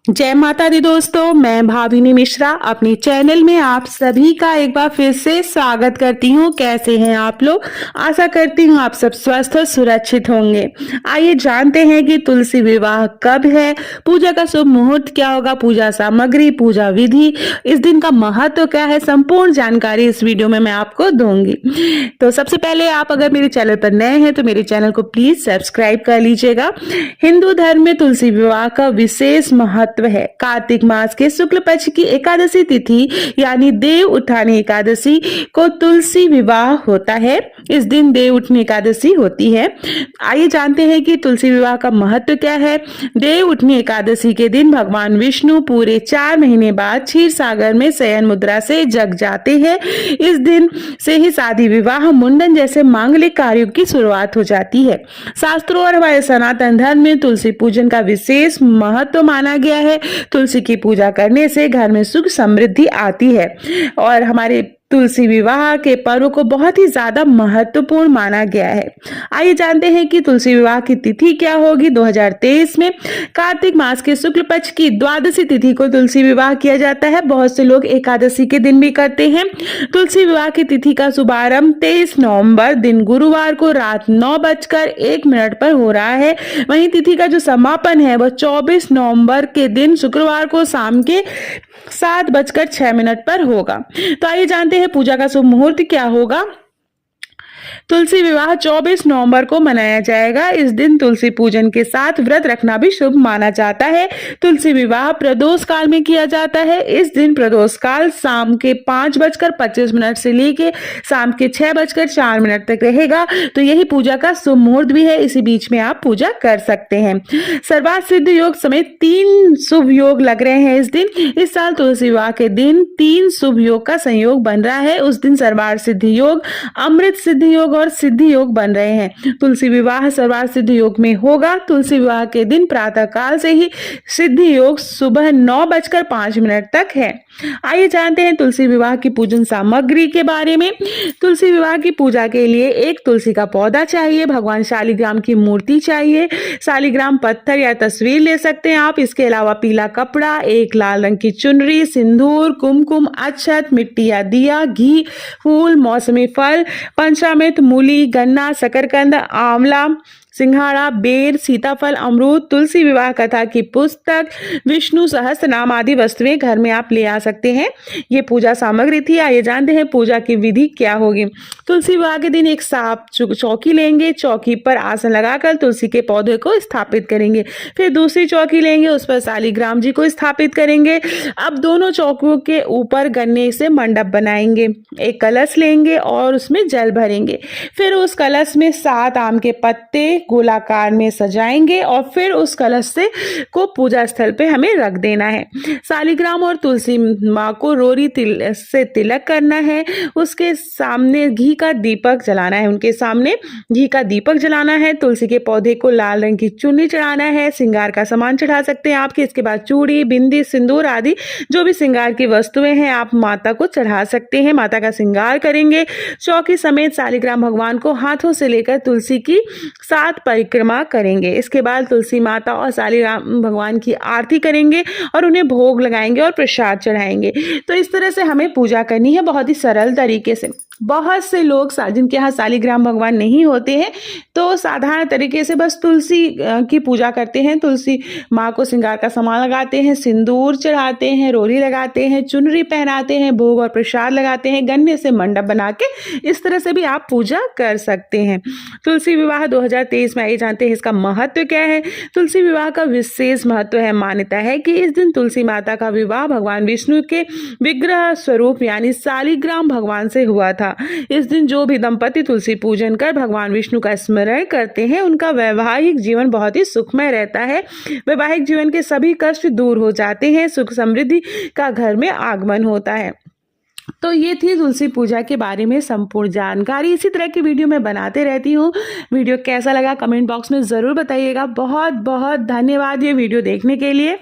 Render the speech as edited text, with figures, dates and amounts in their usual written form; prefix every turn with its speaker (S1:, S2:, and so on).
S1: जय माता दी दोस्तों, मैं भाविनी मिश्रा अपने चैनल में आप सभी का एक बार फिर से स्वागत करती हूँ। कैसे हैं आप लोग? आशा करती हूँ आप सब स्वस्थ और सुरक्षित होंगे। आइए जानते हैं कि तुलसी विवाह कब है, पूजा का शुभ मुहूर्त क्या होगा, पूजा सामग्री, पूजा विधि, इस दिन का महत्व क्या है, संपूर्ण जानकारी इस वीडियो में मैं आपको दूंगी। तो सबसे पहले आप अगर मेरे चैनल पर नए हैं तो मेरे चैनल को प्लीज सब्सक्राइब कर लीजिएगा। हिंदू धर्म में तुलसी विवाह का विशेष महत्व है। कार्तिक मास के शुक्ल पक्ष की एकादशी तिथि यानी देव उठानी एकादशी को तुलसी विवाह होता है। इस दिन देव उठनी एकादशी होती है। आइए जानते हैं कि तुलसी विवाह का महत्व क्या है। देव उठनी एकादशी के दिन भगवान विष्णु पूरे 4 महीने बाद क्षीर सागर में शयन मुद्रा से जग जाते हैं। इस दिन से ही शादी, विवाह, मुंडन जैसे मांगलिक कार्यों की शुरुआत हो जाती है। शास्त्रों और हमारे सनातन धर्म में तुलसी पूजन का विशेष महत्व माना गया है। तुलसी की पूजा करने से घर में सुख समृद्धि आती है और हमारे तुलसी विवाह के पर्व को बहुत ही ज्यादा महत्वपूर्ण माना गया है। आइए जानते हैं कि तुलसी विवाह की तिथि क्या होगी। 2023 में कार्तिक मास के शुक्ल पक्ष की द्वादशी तिथि को तुलसी विवाह किया जाता है। बहुत से लोग एकादशी के दिन भी करते हैं। तुलसी विवाह की तिथि का शुभारंभ 23 नवंबर दिन गुरुवार को रात 9:01 पर हो रहा है। वहीं तिथि का जो समापन है वह 24 नवंबर के दिन शुक्रवार को शाम के 7:06 पर होगा। तो आइए जानते हैं पूजा का शुभ मुहूर्त क्या होगा। तुलसी विवाह 24 नवंबर को मनाया जाएगा। इस दिन तुलसी पूजन के साथ व्रत रखना भी शुभ माना जाता है। तुलसी विवाह प्रदोष काल में किया जाता है। इस दिन प्रदोष काल शाम के 5:25 से लेके शाम के 6:04 तक रहेगा। तो यही पूजा का शुभ मुहूर्त भी है। इसी बीच में आप पूजा कर सकते हैं। सर्वार्थ सिद्ध योग समेत 3 शुभ योग लग रहे हैं इस दिन। इस साल तुलसी विवाह के दिन 3 शुभ योग का संयोग बन रहा है। उस दिन सर्वार्थ सिद्ध योग, अमृत सिद्ध योग और सिद्धि योग बन रहे हैं। तुलसी विवाह सर्वार्थ सिद्ध योग में होगा। तुलसी विवाह के दिन प्रातः काल से ही सिद्धि योग सुबह 9:05 तक है। आइए जानते हैं तुलसी विवाह की पूजन सामग्री के बारे में। तुलसी विवाह की पूजा के लिए एक तुलसी का पौधा चाहिए, भगवान शालिग्राम की मूर्ति चाहिए, शालिग्राम पत्थर या तस्वीर ले सकते हैं आप। इसके अलावा पीला कपड़ा, एक लाल रंग की चुनरी, सिंदूर, कुमकुम, अक्षत, मिट्टी या दिया, घी, फूल, मौसमी फल, पंचामृत, मूली, गन्ना, शकरकंद, आंवला, सिंघाड़ा, बेर, सीताफल, अमरूद, तुलसी विवाह कथा की पुस्तक, विष्णु सहस्त्र नाम आदि वस्तुएं घर में आप ले आ सकते हैं। ये पूजा सामग्री थी। आइए जानते हैं पूजा की विधि क्या होगी। तुलसी विवाह के दिन एक साफ चौकी लेंगे। चौकी पर आसन लगाकर तुलसी के पौधे को स्थापित करेंगे। फिर दूसरी चौकी लेंगे, उस पर शालिग्राम जी को स्थापित करेंगे। अब दोनों चौकियों के ऊपर गन्ने से मंडप बनाएंगे। एक कलश लेंगे और उसमें जल भरेंगे। फिर उस कलश में 7 आम के पत्ते गोलाकार में सजाएंगे और फिर उस कलश से को पूजा स्थल पे हमें रख देना है। शालिग्राम और तुलसी माँ को रोरी से तिलक करना है। उसके सामने घी का दीपक जलाना है। उनके सामने घी का दीपक जलाना है। तुलसी के पौधे को लाल रंग की चुन्नी चढ़ाना है। श्रृंगार का सामान चढ़ा सकते हैं आपके। इसके बाद चूड़ी, बिंदी, सिंदूर आदि जो भी श्रृंगार की वस्तुएं हैं आप माता को चढ़ा सकते हैं। माता का श्रृंगार करेंगे। चौकी समेत शालिग्राम भगवान को हाथों से लेकर तुलसी की 7 परिक्रमा करेंगे। इसके बाद तुलसी माता और शालिग्राम भगवान की आरती करेंगे और उन्हें भोग लगाएंगे और प्रसाद चढ़ाएंगे। तो इस तरह से हमें पूजा करनी है, बहुत ही सरल तरीके से। बहुत से लोग जिनके यहाँ शालिग्राम भगवान नहीं होते हैं तो साधारण तरीके से बस तुलसी की पूजा करते हैं। तुलसी माँ को श्रृंगार का सामान लगाते हैं, सिंदूर चढ़ाते हैं, रोली लगाते हैं, चुनरी पहनाते हैं, भोग और प्रसाद लगाते हैं, गन्ने से मंडप बना के इस तरह से भी आप पूजा कर सकते हैं। तुलसी विवाह 2023 में आइए जानते हैं इसका महत्व क्या है। तुलसी विवाह का विशेष महत्व है। मान्यता है कि इस दिन तुलसी माता का विवाह भगवान विष्णु के विग्रह स्वरूप यानी शालिग्राम भगवान से हुआ था। इस दिन जो भी दंपति तुलसी पूजन कर भगवान विष्णु का स्मरण करते हैं उनका वैवाहिक जीवन बहुत ही सुखमय रहता है। वैवाहिक जीवन के सभी कष्ट दूर हो जाते हैं। सुख समृद्धि का घर में आगमन होता है। तो ये थी तुलसी पूजा के बारे में संपूर्ण जानकारी। इसी तरह की वीडियो मैं बनाते रहती हूँ। वीडियो कैसा लगा कमेंट बॉक्स में ज़रूर बताइएगा। बहुत बहुत धन्यवाद ये वीडियो देखने के लिए।